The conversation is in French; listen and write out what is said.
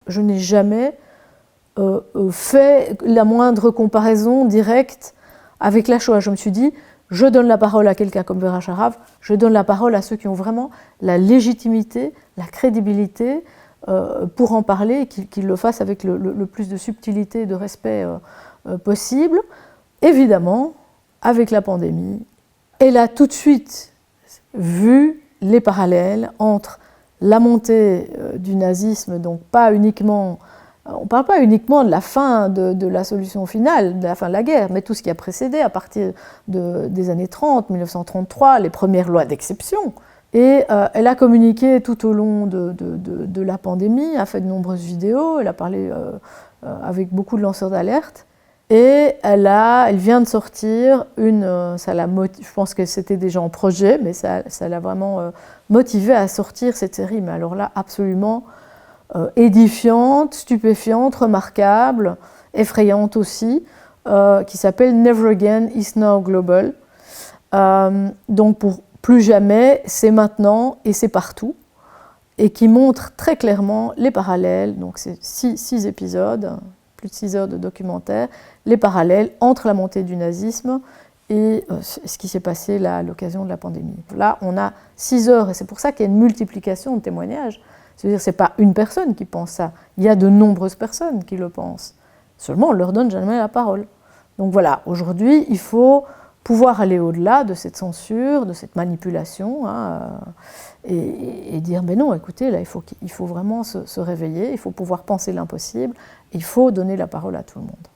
je n'ai jamais fait la moindre comparaison directe avec la Shoah. Je me suis dit, je donne la parole à quelqu'un comme Vera Sharav, je donne la parole à ceux qui ont vraiment la légitimité, la crédibilité pour en parler, et qu'ils le fassent avec le plus de subtilité et de respect possible. Évidemment, avec la pandémie, elle a tout de suite vu les parallèles entre la montée du nazisme, donc pas uniquement, on ne parle pas uniquement de la fin de la solution finale, de la fin de la guerre, mais tout ce qui a précédé à partir des années 30, 1933, les premières lois d'exception. Et elle a communiqué tout au long de la pandémie, a fait de nombreuses vidéos, elle a parlé avec beaucoup de lanceurs d'alerte. Et elle vient de sortir je pense que c'était déjà en projet, mais ça l'a vraiment motivée à sortir cette série. Mais alors là, absolument édifiante, stupéfiante, remarquable, effrayante aussi, qui s'appelle Never Again is Now Global. Donc pour plus jamais, c'est maintenant et c'est partout, et qui montre très clairement les parallèles. Donc c'est 6 épisodes, plus de 6 heures de documentaire, les parallèles entre la montée du nazisme et ce qui s'est passé là, à l'occasion de la pandémie. Là, on a 6 heures, et c'est pour ça qu'il y a une multiplication de témoignages. C'est-à-dire que ce n'est pas une personne qui pense ça, il y a de nombreuses personnes qui le pensent. Seulement, on ne leur donne jamais la parole. Donc voilà, aujourd'hui, il faut pouvoir aller au-delà de cette censure, de cette manipulation, et dire, mais non, écoutez, là, il faut vraiment se réveiller, il faut pouvoir penser l'impossible, il faut donner la parole à tout le monde.